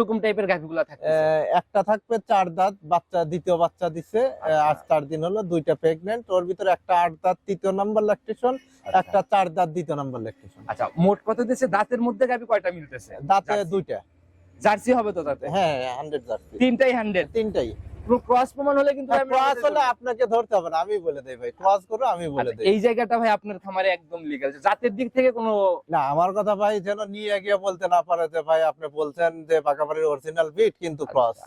এরকম টাইপের গাভিগুলা থাকে? একটা থাকবে 4 দাঁত, বাচ্চা দ্বিতীয় বাচ্চা দিছে, আজ 4 দিন হলো, দুইটা প্রেগন্যান্ট, ওর ভিতরে একটা 8 দাঁত তৃতীয় নাম্বার ল্যাকটেশন, একটা 4 দাঁত দ্বিতীয় নাম্বার ল্যাকটেশন। আচ্ছা, মোট কত দিছে? দাঁতের মধ্যে গাভি কয়টা মিলতেছে? দাঁতে দুইটা। জার্সি হবে তো দাঁতে? হ্যাঁ 100 জার্সি। তিনটাই 100? তিনটাই। ক্রস প্রমাণ হলে কিন্তু ক্রস হলে আপনাকে ধরতে হবে না, আমি বলে দেই ভাই, ক্রস করো আমি বলে দেই। এই জায়গাটা ভাই আপনার খামারে একদম লিগ্যাল, জাতের দিক থেকে কোনো না, আমার কথা ভাই যেন নিয়ে গিয়ে বলতে না পারে যে ভাই আপনি বলছেন যে পাকাপাড়ির অরিজিনাল বিট কিন্তু ক্রস।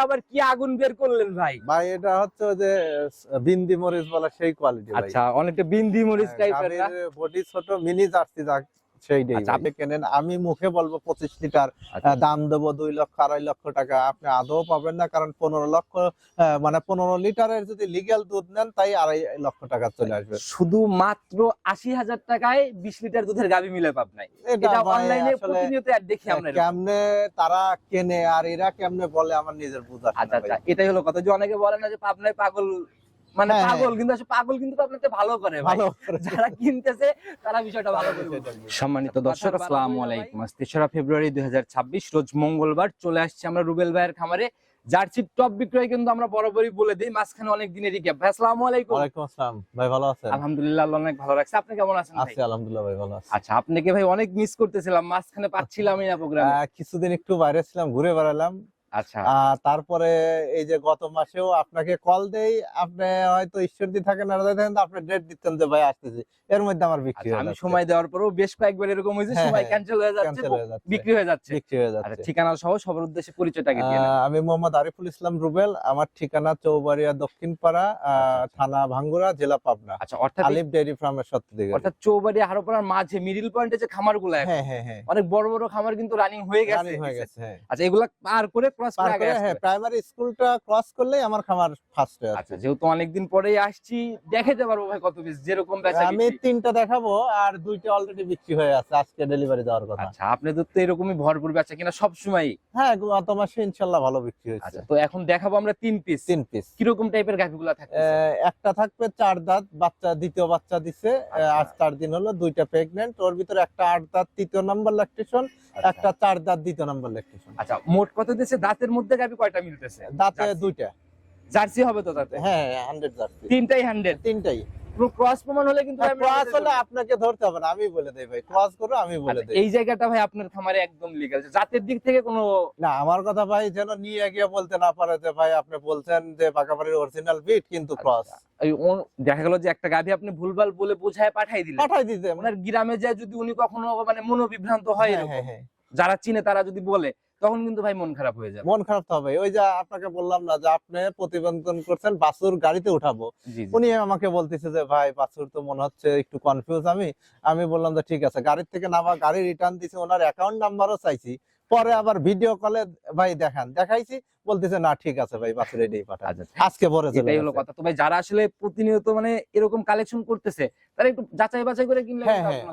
আবার কি আগুন বের করলেন ভাই? ভাই এটা হচ্ছে যে বিন্দি মরিচ বলা সেই কোয়ালিটি ভাই। আচ্ছা, অনেকটা বিন্দি মরিচ টাইপের না? বডি ছোট, মিনি জার্সি সেইটাই। আপনি কেনেন, আমি মুখে বলবো 25 লিটার, দাম দেবো 2 লক্ষ 2.5 লক্ষ টাকা, আপনি আদৌ পাবেন না, কারণ 15 লক্ষ মানে 15 লিটারের যদি লিগ্যাল দুধ নেন তাই 2.5 লক্ষ টাকা চলে আসবে। শুধু মাত্র 80,000 টাকায় 20 লিটার দুধের গাভী মিলে পাবনায়। এটা অনলাইনে প্রতিনিয়ত অ্যাড দেখি আমরা। কেমনে তারা কেনে আর এরা কেমনে বলে আমার নিজের বুঝা। আচ্ছা আচ্ছা, এটাই হলো কথা, যে অনেকে বলে না যে পাবনায় পাগল, মানে পাগল, কিন্তু আসলে পাগল কিন্তু আপনাদের ভালো করে ভাই, যারা কিনতেছে তারা বিষয়টা ভালো করে বুঝে। সম্মানিত দর্শক, আসসালামু আলাইকুম। আজ 3রা ফেব্রুয়ারি 2026 রোজ মঙ্গলবার চলে আসছে আমরা রুবেল ভাইয়ের খামারে। জার্সির টপ বিক্রয় কিন্তু আমরা বরাবরই বলে দিই, মাঝখানে অনেক দিনের গ্যাপ। ভাই আসসালামু আলাইকুম। ওয়ালাইকুম আসসালাম ভাই, ভালো আছেন? আলহামদুলিল্লাহ, আল্লাহ অনেক ভালো রাখছে। আপনি কেমন আছেন ভাই? আছি আলহামদুলিল্লাহ ভাই, ভালো আছি। আচ্ছা, আপনাকে ভাই অনেক মিস করতেছিলাম, মাঝখানে পাচ্ছিলামই না প্রোগ্রামে। কিছুদিন একটু বাইরে ছিলাম, ঘুরে বেড়ালাম। আচ্ছা, তারপরে এই যে গত মাসেও আপনাকে কল দেই, আপনি হয়তো ঈশ্বরদী থাকেন আর থাকেন, আপনি ডেট দিতেন যে ভাই আসতেছি, এর মধ্যে আমার বিক্রি হয়ে আমি যাচ্ছে। সময় দেওয়ার পরেও বেশ কয়েকবার এরকম হয়েছে, সময় ক্যান্সেল হয়ে যাচ্ছে, বিক্রি হয়ে যাচ্ছে। আচ্ছা, ঠিকানা সহ সবার উদ্দেশ্যে পরিচয়টাকে দিয়ে দেন। আমি মোহাম্মদ আরিফুল ইসলাম রুবেল, আমার ঠিকানা চৌবাড়িয়া দক্ষিণপাড়া, থানা ভাঙ্গুরা, জেলা পাবনা। আচ্ছা, অর্থাৎ আলিফ ডেইরি ফার্মের সত্য দিকে, অর্থাৎ চৌবাড়িয়া হারোপাড়ার মাঝে মিডল পয়েন্টে যে খামারগুলো, হ্যাঁ হ্যাঁ হ্যাঁ, অনেক বড় বড় খামার কিন্তু রানিং হয়ে গেছে। আচ্ছা, এগুলা পার করে ক্রস করে আগে আসবে। হ্যাঁ, প্রাইমারি স্কুলটা ক্রস করলেই আমার খামার ফার্স্ট হয়ে। আচ্ছা, যেহেতু অনেকদিন পরেই আসছি, দেখাতে পারবো ভাই কত পিস যেরকম বেচা আমি 3টা দেখাবো, আর 2টা অলরেডি বিক্রি হয়ে আছে, আজকে ডেলিভারি দেওয়ার কথা। আচ্ছা, আপনি তো এরকমই ভরপুর বেচা কিনা সব সময়? হ্যাঁ, গত মাসে ইনশাআল্লাহ ভালো বিক্রি হয়েছে। আচ্ছা, তো এখন দেখাবো আমরা 3 পিস। কিরকম টাইপের গাভিগুলা থাকে? একটা থাকবে 4 দাঁত, বাচ্চা দ্বিতীয় বাচ্চা দিছে, আজ 4 দিন হলো, দুইটা প্রেগন্যান্ট, ওর ভিতরে একটা 8 দাঁত তৃতীয় নাম্বার ল্যাকটেশন, একটা 4 দাঁত দ্বিতীয় নাম্বার ল্যাকটেশন। আচ্ছা, মোট কত দিছে? দাঁতের মধ্যে গাভি কয়টা মিলতেছে? দাঁতে দুইটা। জার্সি হবে তো দাঁতে? হ্যাঁ 100 জার্সি। তিনটাই 100? তিনটাই। ক্রস প্রমাণ হলে কিন্তু ক্রস হলে আপনাকে ধরতে হবে না, আমি বলে দেই ভাই, ক্রস করো আমি বলে দেই। এই জায়গাটা ভাই আপনার খামারে একদম লিগ্যাল, জাতের দিক থেকে কোনো না, আমার কথা ভাই যেন নিয়ে গিয়ে বলতে না পারে যে ভাই আপনি বলছেন যে পাকাপাড়ির অরিজিনাল বিট কিন্তু ক্রস। দেখা গেল যে একটা গাভি আপনি ভুলভাল বলে বোঝায় পাঠাই দিতে, ওনার গ্রামে যায় যদি উনি কখনো মানে মনোবিভ্রান্ত হয়, যারা চিনে তারা যদি বলে, তখন কিন্তু ভাই মন খারাপ হয়ে যাবে। মন খারাপ তো হবে। ওই যে আপনাকে বললাম না যে আপনি প্রতিবেদন করছেন বাছুর গাড়িতে উঠাবো, উনি আমাকে বলতেছে যে ভাই বাছুর তো মনে হচ্ছে একটু কনফিউজ। আমি বললাম যে ঠিক আছে, গাড়ির থেকে নামা, গাড়ি রিটার্ন দিছি, ওনার অ্যাকাউন্ট নাম্বারও চাইছি, পরে আবার ভিডিও কলে ভাই দেখাইছি, বলতেছে না ঠিক আছে ভাই বাছুর এটাই পাঠান। আজকে পরে চলে এটাই হলো কথা। তো ভাই যারা আসলে প্রতিনিয়ত মানে এরকম কালেকশন করতেছে, তারা একটু যাচাই বাছাই করে কিনলে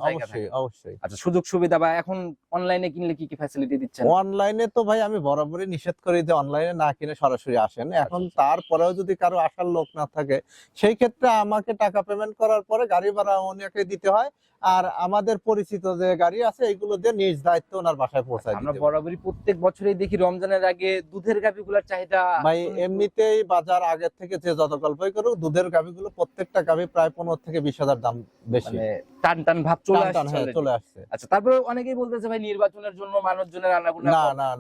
অবশ্যই অবশ্যই। আচ্ছা, সুযোগ সুবিধা বা এখন অনলাইনে কিনলে কি কি ফ্যাসিলিটি দিচ্ছেন? অনলাইনে তো ভাই আমি বরাবরই নিষেধ করি যে অনলাইনে না কিনে সরাসরি আসেন। এখন তারপরেও যদি কারো আসার লোক না থাকে, সেই ক্ষেত্রে আমাকে টাকা পেমেন্ট করার পরে গাড়ি ভাড়া ওনাকে দিতে হয়, আর আমাদের পরিচিত যে গাড়ি আছে এইগুলো দিয়ে নিজ দায়িত্ব ওনার বাসায় পৌঁছায় দিতে। আমরা বরাবরই প্রত্যেক বছরই দেখি রমজানের আগে দুধের গাভিগুলোর চাহিদা ভাই এমনিতেই বাজার আগের থেকে যে যত গল্পই করুক, দুধের গাভিগুলো প্রত্যেকটা গাভি প্রায় 15 থেকে 20,000 দাম বেশি, মানে টান ভাব চলে আসছে। আচ্ছা, তারপরে অনেকেই বলতেছে ভাই নির্বাচনের জন্য মানুষজনের আনাগোনা।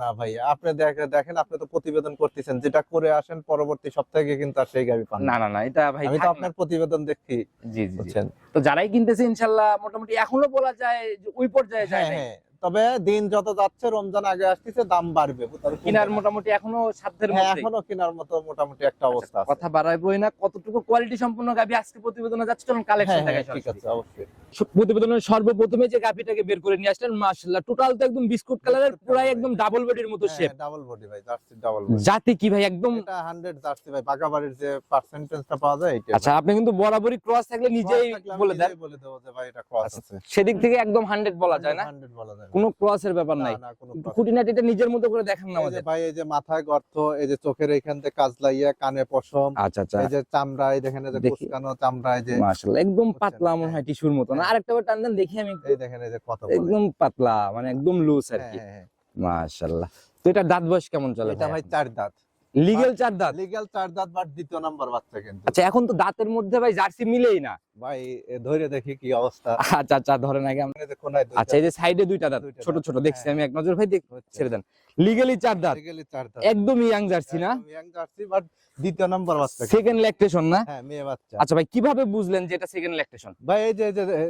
না ভাই, আপনি দেখেন, আপনি তো প্রতিবেদন করতেছেন, যেটা করে আসেন পরবর্তী সপ্তাহে কিন্তু আর সেই গাভি পান না, এটা ভাই আমি তো আপনার প্রতিবেদন দেখি। জি, তো যারাই কিনতেছে ইনশাআল্লাহ মোটামুটি এখনো বলা যায় যে ওই পর্যায়ে যায় না। তবে দিন যত যাচ্ছে রমজান আগে আসতেছে দাম বাড়বে। কিনার মোটামুটি এখনো সাধ্যের হ্যাঁ, মধ্যে, এখনো কেনার মতো মোটামুটি একটা অবস্থা আছে। কথা বাড়াইবই না, কতটুকু কোয়ালিটি সম্পূর্ণ গাভী আজকে প্রতিবেদনে যাচ্ছে, চলুন হ্যাঁ, কালেকশন হ্যাঁ, দেখাই ঠিক আছে, অবশ্যই। প্রতিবেদনের সর্বপ্রথমে যে গাভীটাকে বের করে নিয়ে আসলেন, মাশাআল্লাহ টোটাল তো একদম বিস্কুট কালারের, পুরাই একদম ডাবল বডির মতো শেপ। ডাবল বডি ভাই, জার্সি ডাবল বডি। জাতি কি ভাই? একদম এটা 100 জার্সি ভাই, বাগাবাড়ির যে পার্সেন্টেজটা পাওয়া যায় এটা। আচ্ছা, আপনি কিন্তু বরাবরই ক্রস থাকলে নিজেই বলে দেন, বলে দেব যে ভাই এটা ক্রস আছে। সেদিক থেকে একদম 100 বলা যায় না, 100 বলা যায়, কোনো ক্রসের ব্যাপার নাই। না কোনো একটু খুঁটিনাটিটা নিজের মতো করে দেখান না এই যে আমাদের। ভাই, এই যে মাথায় গর্ত, এই যে চোখের এইখান থেকে কাজ লাইয়া, কানে পশম, আচ্ছা আচ্ছা, এই যে চামড়া, এই দেখেন এই যে দেখি। কুচকানো চামড়া, এই যে মাশাআল্লাহ একদম পাতলা, মনে হ্যাঁ। হয় টিস্যুর মতো না? হ্যাঁ। আরেকটা বার টান দেন দেখি আমি একটু। এই দেখেন এই যে কত বলে। একদম পাতলা, মানে একদম লুজ আর হ্যাঁ, কি। হ্যাঁ, হ্যাঁ। মাশাআল্লাহ। তো এটা দাঁত বয়স কেমন চলে এটা ভাই 4 দাঁত, লিগ্যাল 4 দাঁত? লিগ্যাল 4 দাঁত, বাট দ্বিতীয় নাম্বার বাচ্চা কিন্তু। আচ্ছা, এখন তো দাঁতের মধ্যে ভাই জার্সি মিলেই না। ভাই ধরে দেখি কি অবস্থা। আচ্ছা আচ্ছা, ধরেন আগে আমরা। এই যে কোনায় দুইটা, আচ্ছা, এই যে সাইডে দুইটা দাঁত দুইটা ছোট দাঁত। ছোট দেখছি হ্যাঁ। আমি, এক নজর ভাই দেখ, হচ্ছে। ছেড়ে দেন। লিগ্যালি 4 দাঁত, লিগ্যালি 4 দাঁত, একদম ইয়াং জার্সি না? একদম ইয়াং জার্সি, বাট দ্বিতীয় নাম্বার বাচ্চা কিন্তু। সেকেন্ড ল্যাকটেশন না? হ্যাঁ, মেয়ে বাচ্চা। আচ্ছা ভাই, কিভাবে বুঝলেন যে এটা সেকেন্ড ল্যাকটেশন? ভাই এই যে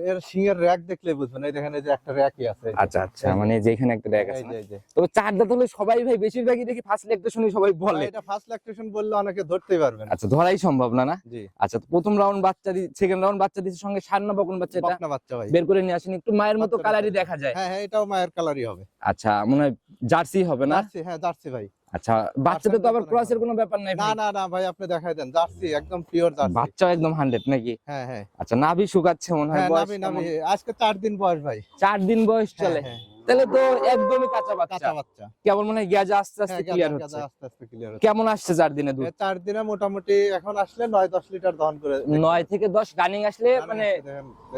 এর শিঙের র‍্যাক দেখলে বুঝবেন, এই দেখেন এই যে একটা র‍্যাকই আছে। আচ্ছা আচ্ছা, মানে যেখানে একটা র‍্যাক আছে এই না? যে এই যে তবে 4 দাঁত হলে সবাই ভাই বেশিরভাগই দেখি ফার্স্ট ল্যাকটেশনই সবাই বলে। ভাই, এটা ফার্স্ট ল্যাকটেশন বললে অনেকে ধরতেই পারবেন। আচ্ছা, ধরাই সম্ভব না না? জি, আচ্ছা, তো প্রথম রাউন্ড বাচ্চা সেকেন্ড রাউন্ড বাচ্চা দিছে, সঙ্গে সার না বকন বাচ্চা? এটা বকনা বাচ্চা ভাই। বের করে নিয়ে আসেন, একটু মায়ের মতো বাচ্চাটা কালারই তো- দেখা যায়। হ্যাঁ, হ্যাঁ, এটাও মায়ের কালারই হবে। আচ্ছা, মনে হয় জার্সি হবে না? জার্সি, হ্যাঁ জার্সি ভাই। আচ্ছা, বাচ্চাতে তো আবার পার্সেন্টেজ ক্রসের অনেক কোনো ব্যাপার নাই না ভাই? না না ভাই, আপনি দেখাই দেন, জার্সি একদম পিওর জার্সি। বাচ্চাও একদম 100 নাকি? হ্যাঁ, হ্যাঁ, আচ্ছা, নাভি শুকাচ্ছে মনে হয়, হ্যাঁ, বয়স নাভি কেমন? নাভি আজকে 4 দিন বয়স ভাই। 4 দিন বয়স চলে? হ্যাঁ, হ্যাঁ, তাহলে তো একদমই কাঁচা বাচ্চা। কাঁচা বাচ্চা। কেবল মনে হয় গেজা আস্তে হ্যাঁ, আস্তে ক্লিয়ার গাদা হচ্ছে। গাদা আস্তে আস্তে ক্লিয়ার হচ্ছে। কেমন আসছে 4 দিনে দুধ? 4 দিনে মোটামুটি এখন আসলে 9-10 লিটার দহন করে। 9 থেকে 10 রানিং আসলে মানে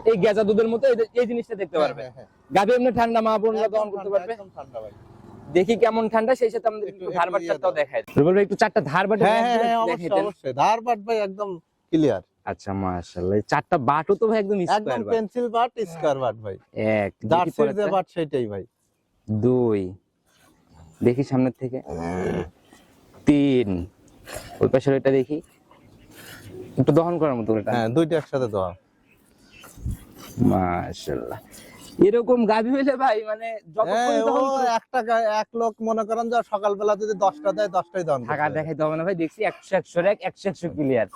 এই গেজা দুধের মতো এই জিনিসটা দেখতে পারবে। গাভী এমনি ঠান্ডা, মা বোনরা দহন করতে পারবে। একদম ঠান্ডা ভাই। দেখি কেমন ঠান্ডা, সেই সাথে আমাদের একটু একটু ধার ইয়ে বাটটাও দাও। দেখায়। রুবেল ভাই একটু 4টা ধার বাট হ্যাঁ, হ্যাঁ, হ্যাঁ, অবশ্যই অবশ্যই ধারবাট ভাই একদম ক্লিয়ার। আচ্ছা, মাশাআল্লাহ, এই 4টা বাটও তো ভাই একদম একদম square but. Pencil but, square but ভাই। এক, জার্সির যে বাট সেটাই ভাই। 2, দেখি সামনের থেকে 3, ওই পাশের এটা দেখি, একটু দহন করার মতো এটা। হ্যাঁ, দুইটা একসাথে দেওয়া। মাশাআল্লাহ, এরকম গাভী হইলে ভাই মানে যতক্ষণ ও একটা এক লোক মনে করেন যে সকালবেলা যদি 10টা দেয় 10টাই দাম থাকা দেখাইতে হবে না ভাই, দেখছি 100 ক্লিয়ার।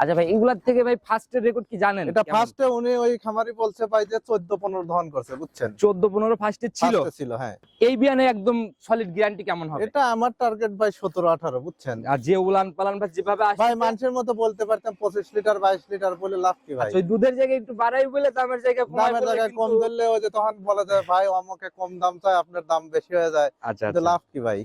আচ্ছা ভাই, এগুলার থেকে ভাই ফার্স্টের রেকর্ড কি জানেন? এটা ফার্স্টে উনি ওই খামারি বলছে ভাই যে 14-15 দহন করছে, বুঝছেন? 14-15 ফার্স্টে ছিল। ফার্স্টে ছিল, হ্যাঁ। এই বিয়ানে একদম সলিড গ্যারান্টি কেমন হবে? এটা আমার টার্গেট ভাই 17-18, বুঝছেন? আর যে উলান পালান বা যেভাবে আসছে ভাই মানুষের মতো বলতে পারতাম 25 লিটার 22 লিটার বলে লাভ কি ভাই? আচ্ছা, ওই দুধের জায়গায় একটু বাড়াই বলে দামের জায়গায় কমাই দামের বলে জায়গায় কম কিন্তু- ধরলে ওই যে তখন বলা যায় ভাই আমাকে কম দাম চাই, আপনার দাম বেশি হয়ে যায়। আচ্ছা কিন্তু আচ্ছা, লাভ কি ভাই?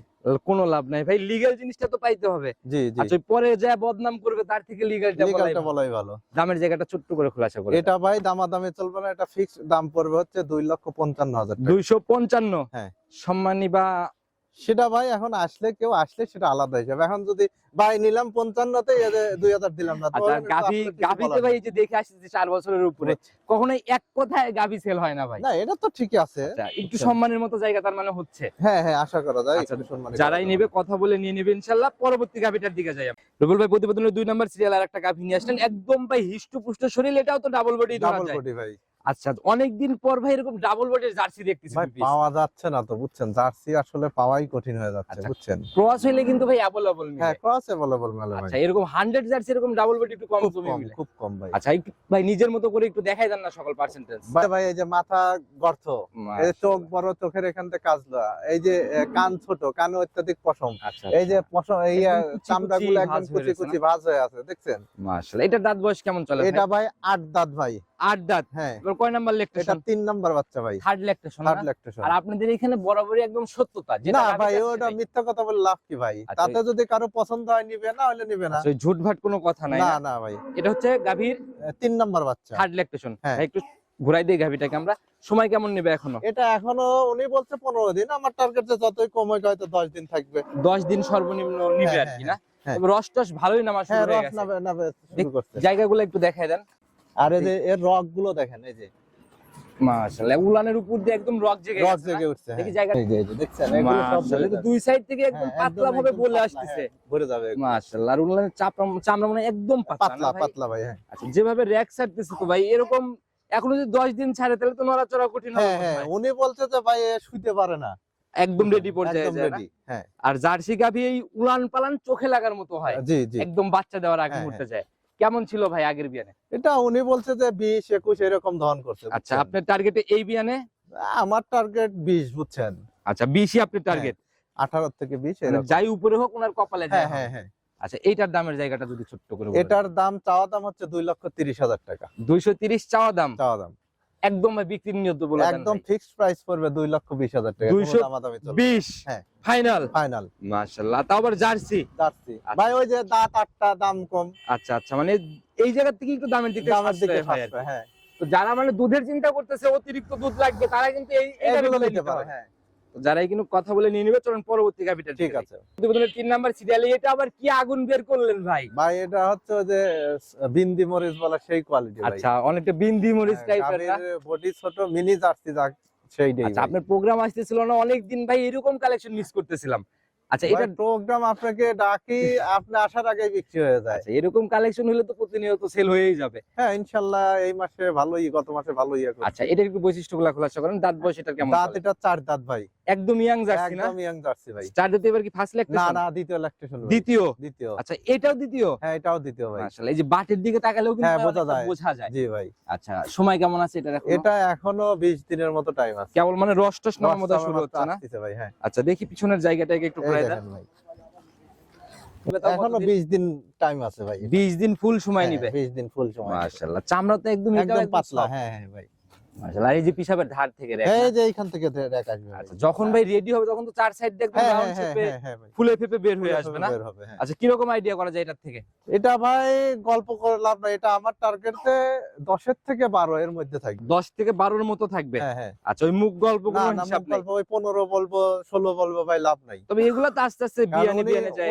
কোনো লাভ নাই ভাই, লিগ্যাল জিনিসটা তো পাইতে হবে। জি জি, আচ্ছা, ওই পরে যা বদনাম করবে তার থেকে লিগ্যালটা বলাই লিগ্যালটা ভালো। বলাই ভালো। দামের জায়গাটা ছোট্ট করে খোলাসা করে এটা ভাই দামাদামি চলবে না, এটা ফিক্স দাম পড়বে হচ্ছে 2,55,000 টাকা। 255। হ্যাঁ। সম্মানী বা সেটা ভাই এখন আসলে কেউ আসলে সেটা আলাদা হিসাবে। এখন যদি ভাই নিলাম 55-তে 2,000 দিলাম না, তো আচ্ছা, কিন্তু গাভী আপনার কিছু গাভীতে বলার ভাই নেই। এই যে দেখে আসছে 4 বছরের উপরে, বুঝছি। কখনোই এক কথায় গাভী সেল হয় না ভাই। না, এটা তো ঠিকই আছে। আচ্ছা, একটু সম্মানের মতো জায়গা তার মানে হচ্ছে। হ্যাঁ হ্যাঁ, আশা করা যায় আচ্ছা, একটু সম্মানিত যারাই করা নেবে যাবে। কথা বলে নিয়ে নেবে ইনশাআল্লাহ। পরবর্তী গাভীটার দিকে যাই। রুবেল ভাই প্রতিবেদনের 2 নাম্বার সিরিয়াল আর একটা গাভী নিয়ে আসলেন, একদম ভাই হিষ্টপুষ্ট শরীর, এটাও তো ডাবল বডি ধরা ডাবল যায়। বডি ভাই। আচ্ছা, অনেকদিন পর ভাই এরকম ডাবল বডির জার্সি দেখতেছি। ভাই পাওয়া যাচ্ছে না তো, বুঝছেন? জার্সি আসলে পাওয়াই কঠিন হয়ে যাচ্ছে, আচ্ছা, বুঝছেন? ক্রস হইলে কিন্তু ভাই অ্যাভেলেবল মিলে। হ্যাঁ, ক্রস অ্যাভেলেবল মেলে ভাই। আচ্ছা, এরকম 100 জার্সি এরকম ডাবল বডি একটু কম খুব কমে কম, মিলে। খুব কম ভাই। আচ্ছা, একটু ভাই নিজের মতো করে একটু দেখাই দেন না সকল পার্সেন্টেজ। ভাই এই যে মাথা গর্ত, এই যে চোখ বড়, চোখের এখান থেকে কাজলা, এই যে কান ছোট, কানে অত্যাধিক পশম, আচ্ছা, এই যে পশম, এই একদম কুচি চামড়াগুলো কুচি একদম ভাঁজ হয়ে কুচি রয়েছে কুচি ভাঁজ হয়ে আছে, দেখছেন? মাশাআল্লাহ, এটা দাঁত বয়স কেমন চলে? এটা ভাই 8 দাঁত ভাই। 8 দাঁত। হ্যাঁ, এবার কয় নাম্বার এটা ল্যাকটেশন? 3 নাম্বার বাচ্চা ভাই। Third lactation. Third lactation. আর আপনাদের এখানে বরাবরই একদম সত্যতা, যেটা না গাভীর ভাই, কাছে ওটা সেটাই। মিথ্যা কথা বলে লাভ কি ভাই? আচ্ছা, তাতে যদি কারো পছন্দ হয় নিবে, না হলে নিবে না। আচ্ছা, ওই ঝুটভাট কোনো কথা নাই না না? না ভাই, এটা হচ্ছে গাভীর 3 নাম্বার বাচ্চা। Third lactation. হ্যাঁ। একটু ঘুরাই দেই গাভীটাকে আমরা, সময় কেমন নেবে এখনো? এটা এখনো উনি বলছে 15 দিন, আমার টার্গেট যতই কম হয় হয়তো 10 দিন থাকবে। 10 দিন সর্বনিম্ন নিবে হ্যাঁ, আর কি হ্যাঁ, না? হ্যাঁ। তবে রস টস ভালোই নামা শুরু হ্যাঁ, হয়ে রস গেছে। নাবে শুরু করছে। জায়গাগুলো একটু দেখাই দেন। আর এই যে এর রক গুলো দেখেন, এই যে মাশাআল্লাহ, উলানের উপর দিয়ে একদম রক জেগে রক গেছে জেগে না? উঠছে। দেখি হ্যাঁ, জায়গা, এই যে দেখছেন এগুলো সব মাশাআল্লাহ, তো দুই সাইড থেকে একদম পাতলা ভাবে বলে আসতেছে। ভরে যাবে মাশাআল্লাহ, আর উলানের চামড়া মানে একদম পাতলা পাতলা না ভাই? পাতলা ভাই। হ্যাঁ, আচ্ছা, যেভাবে র‍্যাক ছাড়তেছে তো ভাই এরকম এখন যদি 10 দিন ছাড়ে তাহলে তো নড়াচড়া কঠিন হবে। হ্যাঁ হ্যাঁ, উনি বলছে যে ভাই এ শুইতে পারে না, একদম রেডি পর্যায়ে একদম যায় না? রেডি। হ্যাঁ আর জার্সি গাভী এই উলান পালান চোখে লাগার মতো হয়, জি জি। একদম বাচ্চা দেওয়ার আগে হ্যাঁ, মুহূর্তে যায়। কেমন ছিল ভাই আগের বিয়ানে? এটা উনি বলছে যে 20 21 এরকম দহন করছে। আচ্ছা, বুঝছেন? আপনার টার্গেটে এই বিয়ানে? আমার টার্গেট 20, বুঝছেন? আচ্ছা, 20ই আপনার টার্গেট। 18 থেকে 20 মানে এরকম। যাই উপরে হোক ওনার কপালে হ্যাঁ যায়। হ্যাঁ হ্যাঁ। আচ্ছা, এইটার দামের জায়গাটা যদি ছোট্ট করে বলেন। এটার দাম চাওয়া দাম হচ্ছে 2,30,000 টাকা। 230 চাওয়া দাম, চাওয়া দাম একদম বিক্রির নিয়ত বলে দেন একদম ভাই। ফিক্সড প্রাইস পড়বে 2,20,000 টাকা। 220 হ্যাঁ ফাইনাল ফাইনাল। মাশাআল্লাহ, তাও আবার জার্সি। জার্সি ভাই, ওই যে দাঁত 8টা, দাম কম, আচ্ছা আচ্ছা, মানে এই জায়গা থেকে একটু দামের দিকে দামের দিকে সাশ্রয় হয় আর কি। সাশ্রয়। হ্যাঁ, তো যারা মানে দুধের চিন্তা করতেছে, অতিরিক্ত দুধ লাগবে, তারা কিন্তু এই এগুলো গাভীগুলো নিতে পারে। হ্যাঁ তো যারাই কিন্তু কথা বলে নিয়ে নিবে, চলুন পরবর্তী গাভীটা ঠিক আছে। 3 নাম্বার সিরিয়ালে এটা আবার কি আগুন বের করলেন ভাই? ভাই এটা হচ্ছে ওই যে বিন্দি মরিচ বলা সেই কোয়ালিটি ভাই। আচ্ছা, অনেকটা বিন্দি মরিচ টাইপের না? বডি ছোট, মিনি জার্সি সেইটাই। আচ্ছা, আপনার প্রোগ্রাম আসতেছিল না অনেকদিন ভাই, এরকম কালেকশন মিস করতেছিলাম। আচ্ছা, এটা প্রোগ্রাম আপনাকে ডাকি, আপনি আসার আগেই বিক্রি হয়ে যায়। আচ্ছা, এরকম কালেকশন হলে তো প্রতিনিয়ত সেল হয়েই যাবে। হ্যাঁ ইনশাআল্লাহ, এই মাসে ভালোই, গত মাসে ভালোই ইয়ে করছে। আচ্ছা, এটার একটু বৈশিষ্ট্যগুলো খোলাসা করেন। দাঁত বয়স এটার কেমন? দাঁত এটা 4 দাঁত ভাই, একদম ইয়াং জার্সি না? একদম ইয়াং জার্সি ভাই। 4 দাঁতে এবার কি ফার্স্ট না ল্যাকটেশন? না, দ্বিতীয় ল্যাকটেশন ভাই। দ্বিতীয়? দ্বিতীয়। আচ্ছা, এটাও দ্বিতীয়? হ্যাঁ এটাও দ্বিতীয় ভাই। মাশাআল্লাহ, এই যে বাটের দিকে তাকালেও কিন্তু হ্যাঁ বোঝা অনেকটা যায়। বোঝা যায়। জি ভাই। আচ্ছা, সময় কেমন আছে এটার এখন? এটা এখনো 20 দিনের মতো টাইম আছে। কেবল মানে রস টস নেওয়ার মতো দশটা শুরু হচ্ছে না? আসতেছে ভাই। হ্যাঁ আচ্ছা, দেখি পিছনের জায়গাটাকে একটু এই ঘুরাই দেন। দেখেন ভাই, এখনো 20 দিন টাইম আছে ভাই। 20 দিন ফুল সময় হ্যাঁ, নিবে। 20 দিন ফুল সময় নিবে। মাশাআল্লাহ, চামড়া তো একদম একদম পাতলা। soft। হ্যাঁ হ্যাঁ ভাই। মাশাআল্লাহ, আর এই যে পিছাবের ধার থেকে রেখা। এই যে এইখান থেকে রেক আসবে ভাই। আচ্ছা, যখন ভাই রেডি হবে তখন তো চার সাইড দিয়ে একদম হ্যাঁ রাউন্ড হ্যাঁ শেপে হ্যাঁ ভাই, ফুলে ফেপে বের হয়ে আসবে না? বের হবে। হ্যাঁ আচ্ছা, কি রকম আইডিয়া করা যায় এটার থেকে? এটা ভাই গল্প করে লাভ নাই, এটা আমার টার্গেটে 10 থেকে 12 এর মধ্যে থাকবে। 10 থেকে 12 এর মতো থাকবে। হ্যাঁ হ্যাঁ। আচ্ছা, ওই মুখ গল্প না কোনো না, হিসাব মুখ নাই। গল্প ওই 15 বলবো, 16 বলবো ভাই, লাভ নাই। তবে এগুলো তো আস্তে আস্তে কারণ বিয়ানে উনি বিয়ানে যায়।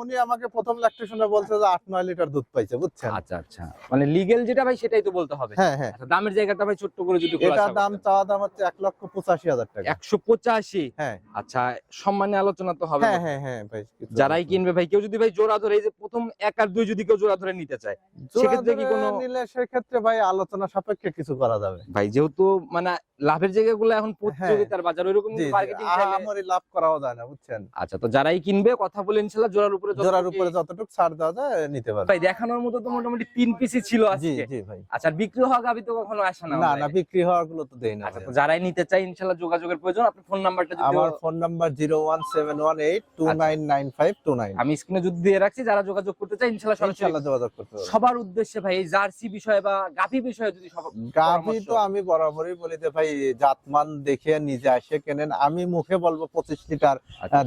উনি আমাকে প্রথম ল্যাকটেশনে বলছে যে 8-9 লিটার দুধ পাইছে, বুঝছেন? আচ্ছা আচ্ছা, মানে লিগ্যাল যেটা ভাই সেটাই তো বলতে হবে। হ্যাঁ হ্যাঁ। আচ্ছা, দামের জায়গাটা ভাই ছোট্ট করে যদি এটা খোলাসা দাম করেন। চাওয়া দাম হচ্ছে 1,85,000 টাকা। 185। হ্যাঁ আচ্ছা, সম্মানে আলোচনা তো হবে। হ্যাঁ হ্যাঁ হ্যাঁ ভাই। যারাই কিনবে ভাই, কেউ যদি ভাই জোড়া ধরে, এই যে প্রথম 1 আর 2 যদি কেউ জোড়া ধরে নিতে চায়, সেক্ষেত্রে কি কোনো নিলে সেক্ষেত্রে ভাই আলোচনা সাপেক্ষে কিছু করা যাবে ভাই, যেহেতু মানে লাভের জায়গাগুলো এখন প্রতিযোগিতার বাজার, ওইরকম জি মার্কেটিং জি, আমারই লাভ করাও যায় না, বুঝছেন? আচ্ছা, তো যারাই কিনবে কথা বলে ইনশাআল্লাহ জোড়ার উপরে জোড়ার উপরে যতটুকু ছাড় দেওয়া যায় নিতে পারবে। ভাই দেখানোর মতো তো মোটামুটি 3 পিসই ছিল জি আজকে। জি ভাই। আচ্ছা, আর বিক্রি হওয়া গাবি তো কখনো আসে না না online না, এ? বিক্রি হওয়ার গুলো তো দেই না আচ্ছা, ভাই। তো যারাই নিতে চায় ইনশাআল্লাহ যোগাযোগের প্রয়োজন। আপনার ফোন নাম্বারটা যদি আমার ফোন নাম্বার 01718299529। আমি স্ক্রিনে যদি দিয়ে রাখছি, যারা যোগাযোগ করতে চায় ইনশাআল্লাহ সরাসরি ইনশাআল্লাহ যোগাযোগ করতে পারবে। সবার উদ্দেশ্যে ভাই এই জার্সি বিষয়ে বা গাভী বিষয়ে যদি সব গাভী তো আমি বরাবরই বলি যে ভাই জাতমান দেখে নিজে এসে কেনেন। আমি মুখে বলবো 25 লিটার,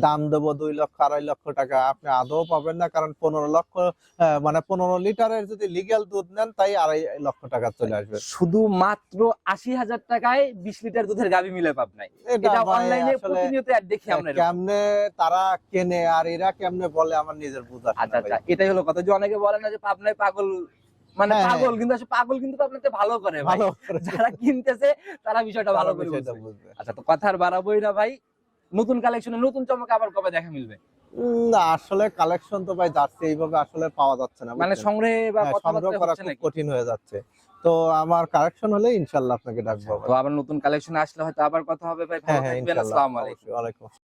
দাম দেবো 2 লক্ষ 2.5 লক্ষ টাকা, আপনি আদৌ পাবেন না। কারণ 15 লক্ষ মানে 15 লিটারের যদি লিগ্যাল দুধ নেন তাই 2.5 লক্ষ টাকা চলে আসবে। শুধু মাত্র 80,000 টাকায় 20 লিটার দুধের গাভী মিলে পাবনাই। এটা এটা ভাই অনলাইনে আসলে প্রতিনিয়ত অ্যাড দেখি আমরা এরকম। কেমনে তারা কেনে আর এরা কেমনে বলে আমার নিজের বুঝ আসে আচ্ছা না আচ্ছা, ভাই। এটাই হলো কথা, যে অনেকে বলে না যে পাবনায় পাগল, মানে হ্যাঁ, পাগল, কিন্তু আসলে পাগল কিন্তু পাবনাতে ভালো করে ভাই। ভালো করে যারা কিনতেছে তারা বিষয়টা ভালো করে বিষয়টা বুঝবে। বুঝবে। আচ্ছা, তো কথা আর বাড়াবোই না ভাই, নতুন কালেকশনে নতুন চমক আবার কবে দেখা মিলবে? না আসলে কালেকশন তো ভাই জার্সি এইভাবে আসলে পাওয়া যাচ্ছে না, মানে বুঝছেন? সংগ্রহে বা হ্যাঁ, কথাবার্তা সংগ্রহ করা হচ্ছে খুব নাকি? কঠিন হয়ে যাচ্ছে। তো আমার কালেকশন হলে ইনশাআল্লাহ আপনাকে ডাকবো। তো আবার নতুন কালেকশন আসলে হয়তো আবার কথা হবে ভাই। ভালো হ্যাঁ হ্যাঁ থাকবেন। ইনশাআল্লাহ। আসসালামু আলাইকুম। ওয়ালাইকুম আসসালাম।